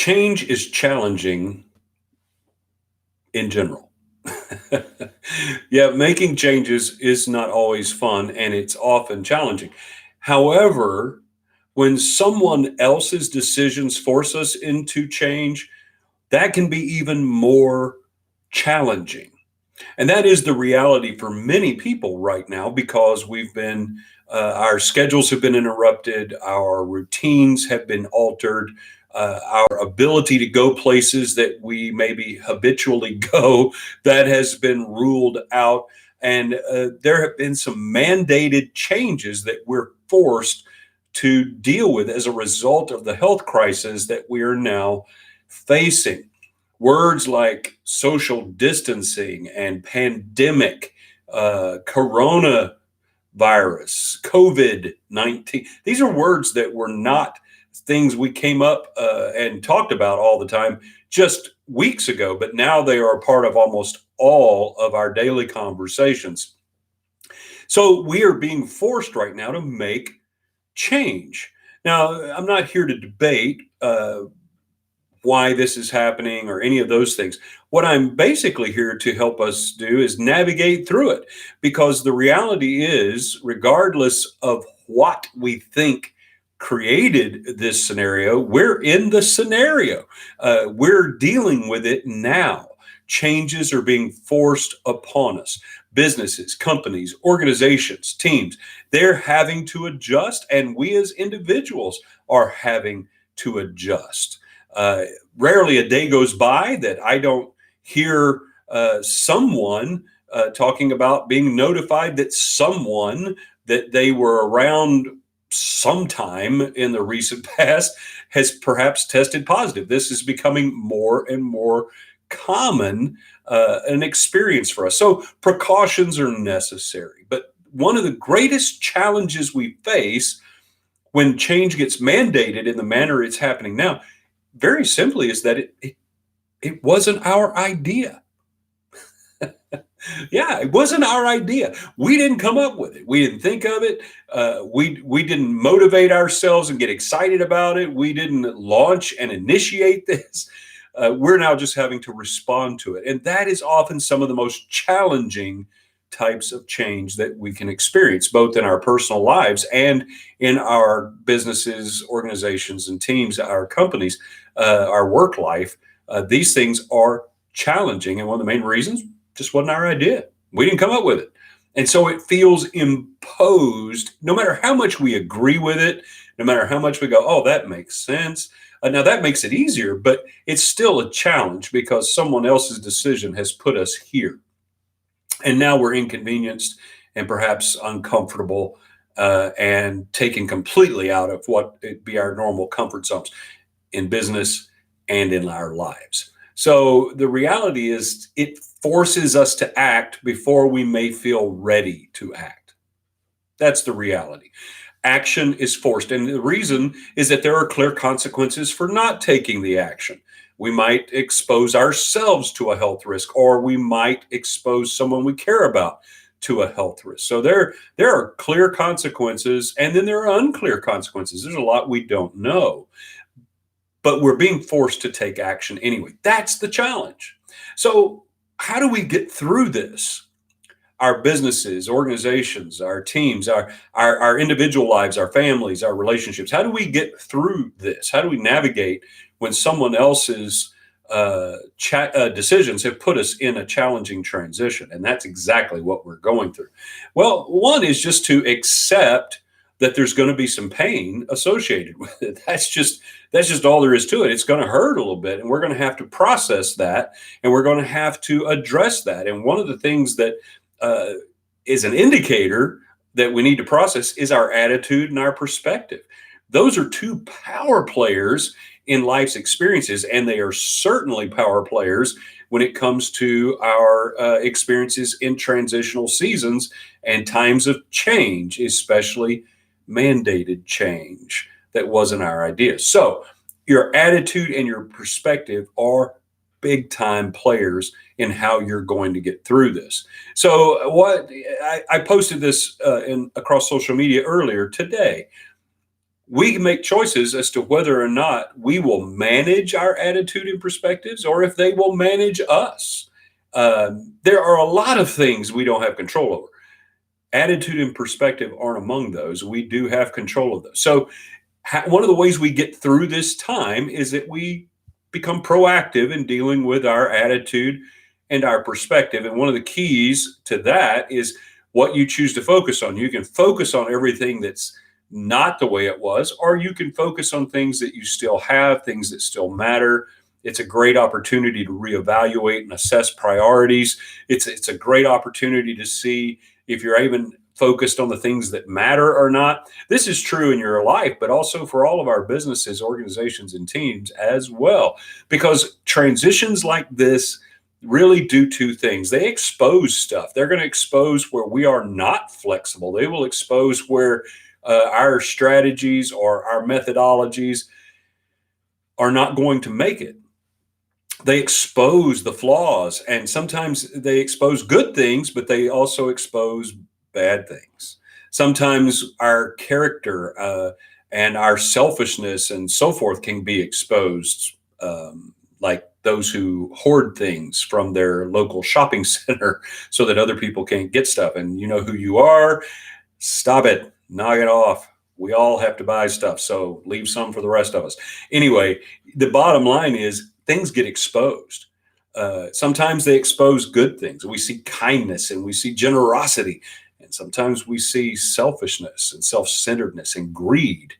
Change is challenging in general. Yeah, making changes is not always fun and it's often challenging. However, when someone else's decisions force us into change, that can be even more challenging. And that is the reality for many people right now because our schedules have been interrupted, our routines have been altered, our ability to go places that we maybe habitually go, that has been ruled out. And there have been some mandated changes that we're forced to deal with as a result of the health crisis that we are now facing. Words like social distancing and pandemic, coronavirus, COVID 19, these are words that were not things we came up and talked about all the time just weeks ago, but now they are a part of almost all of our daily conversations. So we are being forced right now to make change. Now, I'm not here to debate why this is happening or any of those things. What I'm basically here to help us do is navigate through it because the reality is, regardless of what we think created this scenario, we're in the scenario. We're dealing with it now. Changes are being forced upon us. Businesses, companies, organizations, teams, they're having to adjust, and we as individuals are having to adjust. Uh, Rarely a day goes by that I don't hear someone talking about being notified that someone that they were around sometime in the recent past has perhaps tested positive. This is becoming more and more common an experience for us. So precautions are necessary. But one of the greatest challenges we face when change gets mandated in the manner it's happening now, very simply, is that it wasn't our idea. Yeah, it wasn't our idea. We didn't come up with it. We didn't think of it. We didn't motivate ourselves and get excited about it. We didn't launch and initiate this. We're now just having to respond to it, and that is often some of the most challenging types of change that we can experience, both in our personal lives and in our businesses, organizations, and teams, our companies, our work life. These things are challenging, and one of the main reasons just wasn't our idea. We didn't come up with it. And so it feels imposed, no matter how much we agree with it, no matter how much we go, oh, that makes sense. Now that makes it easier, but it's still a challenge because someone else's decision has put us here. And now we're inconvenienced and perhaps uncomfortable and taken completely out of what would be our normal comfort zones in business and in our lives. So the reality is it forces us to act before we may feel ready to act. That's the reality. Action is forced. And the reason is that there are clear consequences for not taking the action. We might expose ourselves to a health risk, or we might expose someone we care about to a health risk. So there are clear consequences, and then there are unclear consequences. There's a lot we don't know, but we're being forced to take action anyway. That's the challenge. So how do we get through this? Our businesses, organizations, our teams, our individual lives, our families, our relationships. How do we get through this? How do we navigate when someone else's decisions have put us in a challenging transition? And that's exactly what we're going through. Well, one is just to accept that there's going to be some pain associated with it. That's just all there is to it. It's going to hurt a little bit, and we're going to have to process that, and we're going to have to address that. And one of the things that is an indicator that we need to process is our attitude and our perspective. Those are two power players in life's experiences, and they are certainly power players when it comes to our experiences in transitional seasons and times of change, especially mandated change that wasn't our idea. So your attitude and your perspective are big time players in how you're going to get through this. So what I posted this across social media earlier today. we can make choices as to whether or not we will manage our attitude and perspectives or if they will manage us. There are a lot of things we don't have control over. Attitude and perspective aren't among those. We do have control of those. So, one of the ways we get through this time is that we become proactive in dealing with our attitude and our perspective. And one of the keys to that is what you choose to focus on. You can focus on everything that's not the way it was, or you can focus on things that you still have, things that still matter. It's a great opportunity to reevaluate and assess priorities. It's a great opportunity to see if you're even focused on the things that matter or not. This is true in your life, but also for all of our businesses, organizations, and teams as well, because transitions like this really do two things. They expose stuff. They're going to expose where we are not flexible. They will expose where our strategies or our methodologies are not going to make it. They expose the flaws, and sometimes they expose good things, but they also expose bad things. Sometimes our character and our selfishness and so forth can be exposed, like those who hoard things from their local shopping center so that other people can't get stuff. And you know who you are. Stop it. Knock it off. We all have to buy stuff, so leave some for the rest of us. Anyway, the bottom line is things get exposed. Sometimes they expose good things. We see kindness and we see generosity. And sometimes we see selfishness and self-centeredness and greed.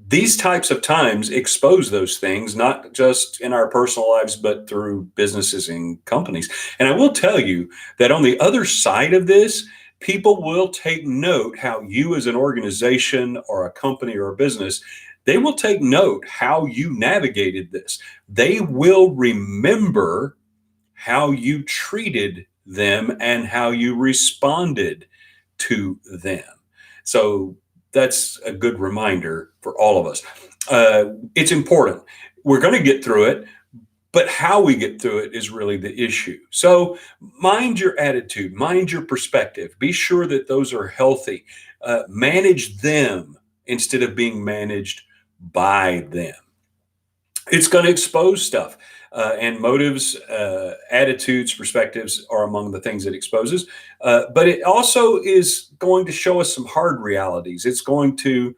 These types of times expose those things, not just in our personal lives, but through businesses and companies. And I will tell you that on the other side of this, people will take note how you as an organization or a company or a business, they will take note how you navigated this. They will remember how you treated them and how you responded to them. So that's a good reminder for all of us. It's important. We're going to get through it, but how we get through it is really the issue. So mind your attitude, mind your perspective. Be sure that those are healthy. Manage them instead of being managed by them. It's going to expose stuff. And motives, attitudes, perspectives are among the things it exposes. But it also is going to show us some hard realities. It's going to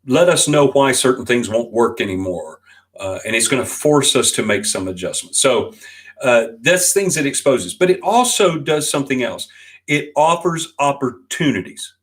let us know why certain things won't work anymore. And it's going to force us to make some adjustments. So that's things it exposes. But it also does something else. It offers opportunities.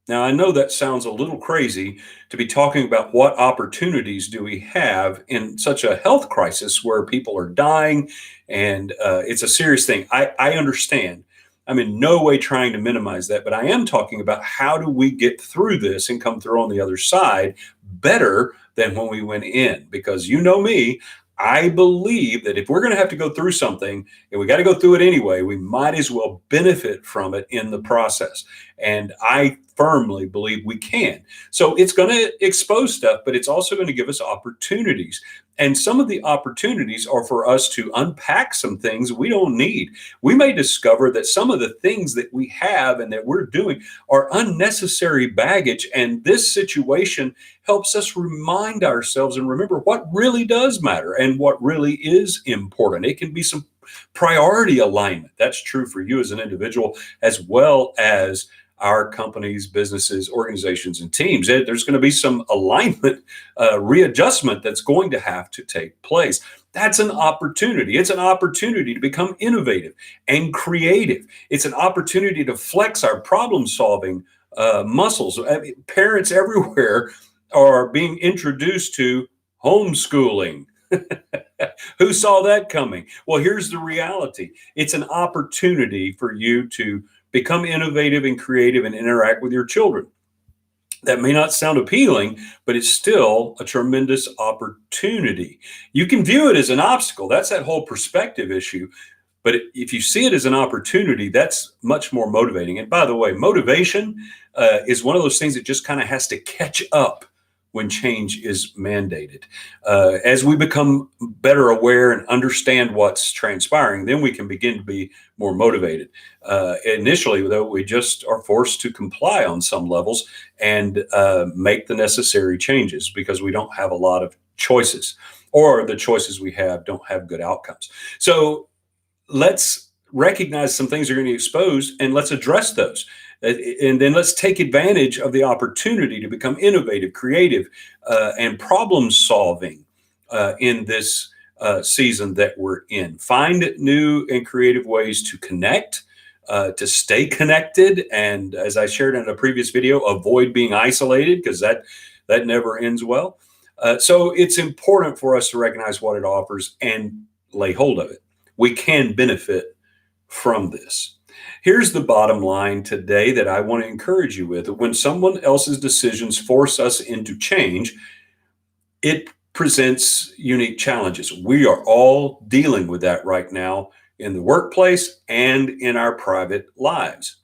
Now, I know that sounds a little crazy to be talking about what opportunities do we have in such a health crisis where people are dying and it's a serious thing. I understand. I'm in no way trying to minimize that, but I am talking about how do we get through this and come through on the other side better than when we went in? Because you know me, I believe that if we're going to have to go through something and we got to go through it anyway, we might as well benefit from it in the process. And I firmly believe we can. So it's going to expose stuff, but it's also going to give us opportunities. And some of the opportunities are for us to unpack some things we don't need. We may discover that some of the things that we have and that we're doing are unnecessary baggage. And this situation helps us remind ourselves and remember what really does matter and what really is important. It can be some priority alignment. That's true for you as an individual, as well as our companies, businesses, organizations, and teams. There's going to be some alignment, readjustment that's going to have to take place. That's an opportunity. It's an opportunity to become innovative and creative. It's an opportunity to flex our problem-solving muscles. Parents everywhere are being introduced to homeschooling. Who saw that coming? Well, here's the reality. It's an opportunity for you to become innovative and creative and interact with your children. That may not sound appealing, but it's still a tremendous opportunity. You can view it as an obstacle. That's that whole perspective issue. But if you see it as an opportunity, that's much more motivating. And by the way, motivation is one of those things that just kind of has to catch up when change is mandated. As we become better aware and understand what's transpiring, then we can begin to be more motivated. Initially, though, we just are forced to comply on some levels and make the necessary changes because we don't have a lot of choices, or the choices we have don't have good outcomes. So let's recognize some things are going to be exposed and let's address those. And then let's take advantage of the opportunity to become innovative, creative, and problem solving in this season that we're in. Find new and creative ways to connect, to stay connected. And as I shared in a previous video, avoid being isolated because that never ends well. So it's important for us to recognize what it offers and lay hold of it. We can benefit from this. Here's the bottom line today that I want to encourage you with. When someone else's decisions force us into change, it presents unique challenges. We are all dealing with that right now in the workplace and in our private lives.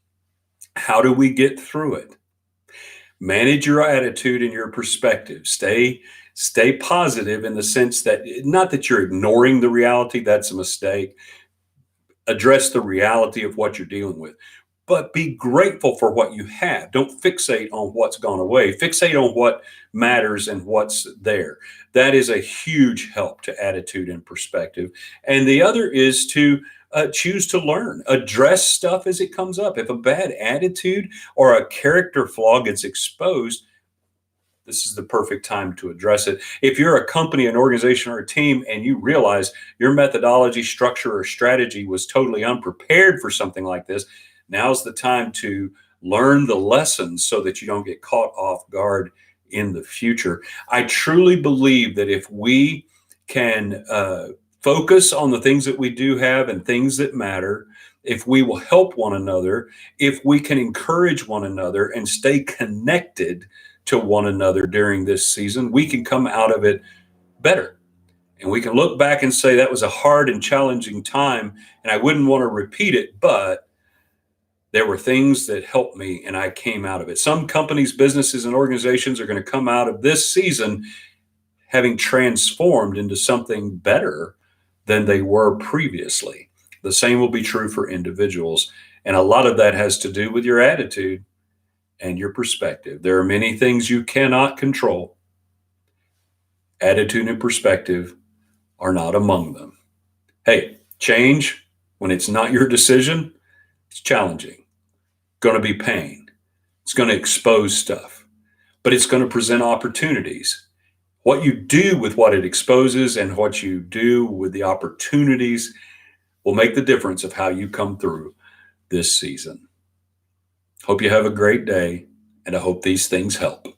How do we get through it? Manage your attitude and your perspective. Stay positive in the sense that, not that you're ignoring the reality, that's a mistake. Address the reality of what you're dealing with, but be grateful for what you have. Don't fixate on what's gone away. Fixate on what matters and what's there. That is a huge help to attitude and perspective. And the other is to choose to learn, address stuff as it comes up. If a bad attitude or a character flaw gets exposed, this is the perfect time to address it. If you're a company, an organization, or a team, and you realize your methodology, structure, or strategy was totally unprepared for something like this, now's the time to learn the lessons so that you don't get caught off guard in the future. I truly believe that if we can focus on the things that we do have and things that matter, if we will help one another, if we can encourage one another and stay connected to one another during this season, we can come out of it better. And we can look back and say that was a hard and challenging time, and I wouldn't want to repeat it, but there were things that helped me and I came out of it. Some companies, businesses, and organizations are going to come out of this season having transformed into something better than they were previously. The same will be true for individuals. And a lot of that has to do with your attitude and your perspective. There are many things you cannot control. Attitude and perspective are not among them. Hey, change, when it's not your decision, it's challenging. Going to be pain. It's going to expose stuff, but it's going to present opportunities. What you do with what it exposes and what you do with the opportunities will make the difference of how you come through this season. Hope you have a great day, and I hope these things help.